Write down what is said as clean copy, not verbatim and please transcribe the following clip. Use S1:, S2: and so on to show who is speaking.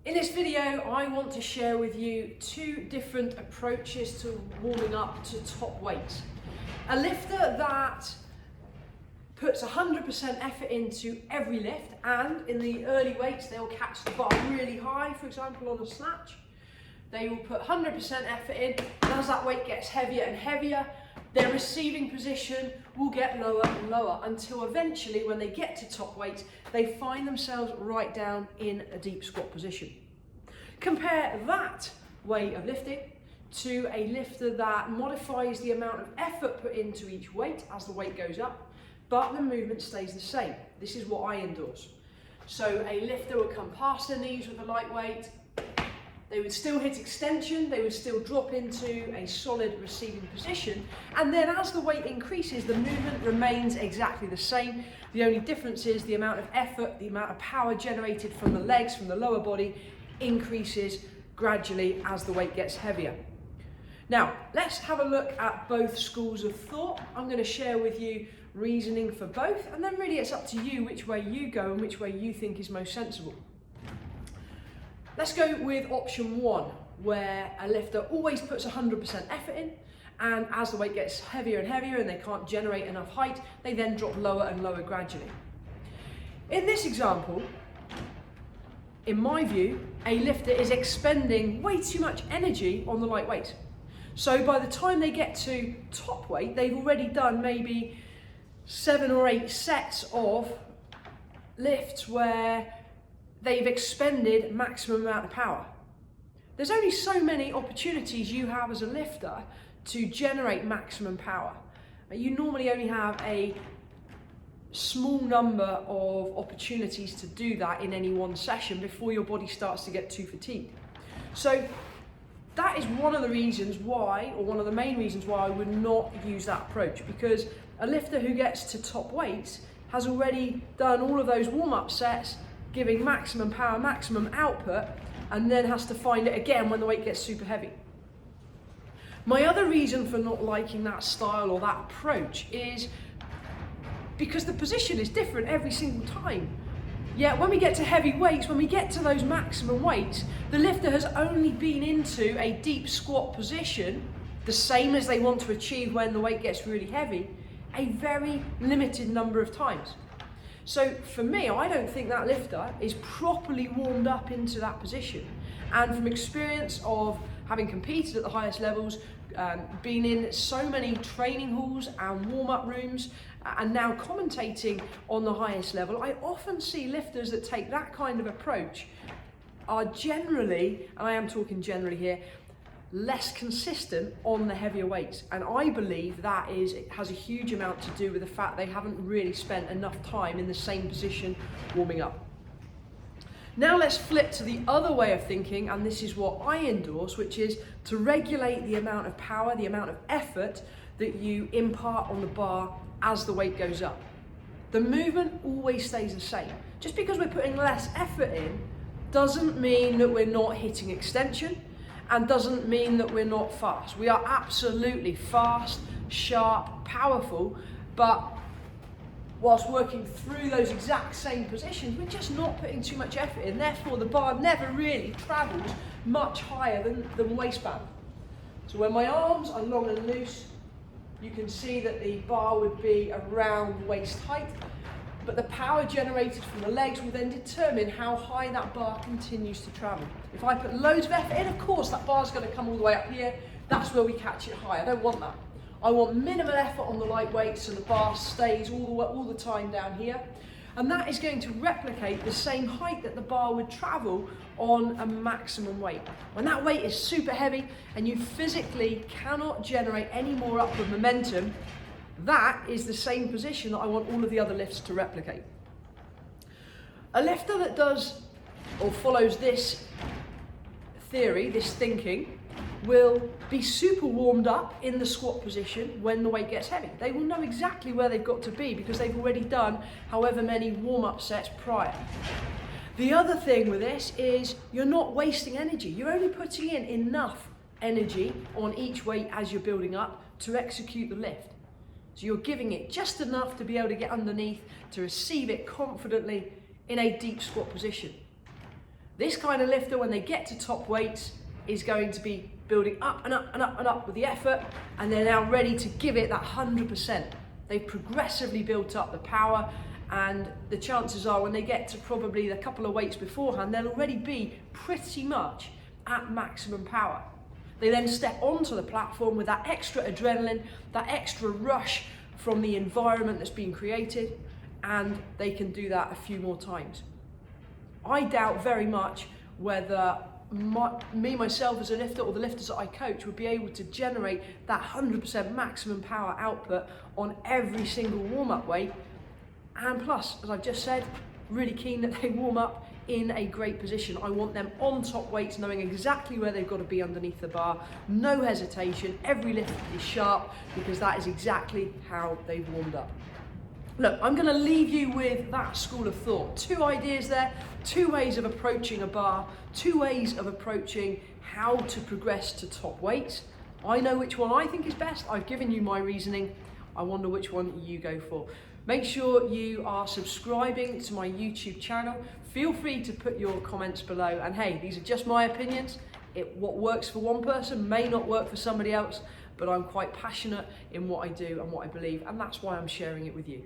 S1: In this video, I want to share with you two different approaches to warming up to top weight. A lifter that puts 100% effort into every lift, and in the early weights, they'll catch the bar really high, for example, on a snatch. They will put 100% effort in, and as that weight gets heavier and heavier, their receiving position will get lower and lower until eventually, when they get to top weight, they find themselves right down in a deep squat position. Compare that way of lifting to a lifter that modifies the amount of effort put into each weight as the weight goes up, but the movement stays the same. This is what I endorse. So a lifter would come past their knees with a light weight. They would still hit extension, they would still drop into a solid receiving position, and then as the weight increases, the movement remains exactly the same. The only difference is the amount of effort, the amount of power generated from the legs, from the lower body, increases gradually as the weight gets heavier. Now, let's have a look at both schools of thought. I'm going to share with you reasoning for both, and then really it's up to you which way you go and which way you think is most sensible. Let's go with option one, where a lifter always puts 100% effort in, and as the weight gets heavier and heavier and they can't generate enough height, they then drop lower and lower gradually. In this example, in my view, a lifter is expending way too much energy on the light weight. So by the time they get to top weight, they've already done maybe 7 or 8 sets of lifts where they've expended maximum amount of power. There's only so many opportunities you have as a lifter to generate maximum power. You normally only have a small number of opportunities to do that in any one session before your body starts to get too fatigued. So that is one of the reasons why, or one of the main reasons why I would not use that approach, because a lifter who gets to top weight has already done all of those warm-up sets, giving maximum power, maximum output, and then has to find it again when the weight gets super heavy. My other reason for not liking that style or that approach is because the position is different every single time. Yet when we get to heavy weights, when we get to those maximum weights, the lifter has only been into a deep squat position, the same as they want to achieve when the weight gets really heavy, a very limited number of times. So for me, I don't think that lifter is properly warmed up into that position. And from experience of having competed at the highest levels, been in so many training halls and warm-up rooms, and now commentating on the highest level, I often see lifters that take that kind of approach are generally, and I am talking generally here, less consistent on the heavier weights. And I believe that it has a huge amount to do with the fact they haven't really spent enough time in the same position warming up. Now let's flip to the other way of thinking, and this is what I endorse, which is to regulate the amount of power, the amount of effort that you impart on the bar as the weight goes up. The movement always stays the same. Just because we're putting less effort in doesn't mean that we're not hitting extension, and doesn't mean that we're not fast. We are absolutely fast, sharp, powerful, but whilst working through those exact same positions, we're just not putting too much effort in. Therefore, the bar never really travels much higher than the waistband. So when my arms are long and loose, you can see that the bar would be around waist height, but the power generated from the legs will then determine how high that bar continues to travel. If I put loads of effort in, of course that bar's going to come all the way up here. That's where we catch it high. I don't want that. I want minimal effort on the light weight so the bar stays all the time down here. And that is going to replicate the same height that the bar would travel on a maximum weight. When that weight is super heavy and you physically cannot generate any more upward momentum, that is the same position that I want all of the other lifts to replicate. A lifter that does or follows this theory, this thinking, will be super warmed up in the squat position when the weight gets heavy. They will know exactly where they've got to be because they've already done however many warm-up sets prior. The other thing with this is you're not wasting energy. You're only putting in enough energy on each weight as you're building up to execute the lift. So you're giving it just enough to be able to get underneath, to receive it confidently in a deep squat position. This kind of lifter, when they get to top weights, is going to be building up and up and up and up with the effort, and they're now ready to give it that 100%. They've progressively built up the power, and the chances are when they get to probably a couple of weights beforehand, they'll already be pretty much at maximum power. They then step onto the platform with that extra adrenaline, that extra rush from the environment that's been created, and they can do that a few more times. I doubt very much whether myself as a lifter or the lifters that I coach would be able to generate that 100% maximum power output on every single warm-up weight. And plus, as I've just said, really keen that they warm up in a great position. I want them on top weights, knowing exactly where they've got to be underneath the bar. No hesitation, every lift is sharp, because that is exactly how they've warmed up. Look, I'm going to leave you with that school of thought. 2 ideas there, 2 ways of approaching a bar, 2 ways of approaching how to progress to top weights. I know which one I think is best. I've given you my reasoning. I wonder which one you go for. Make sure you are subscribing to my YouTube channel. Feel free to put your comments below. And hey, these are just my opinions. What works for one person may not work for somebody else, but I'm quite passionate in what I do and what I believe, and that's why I'm sharing it with you.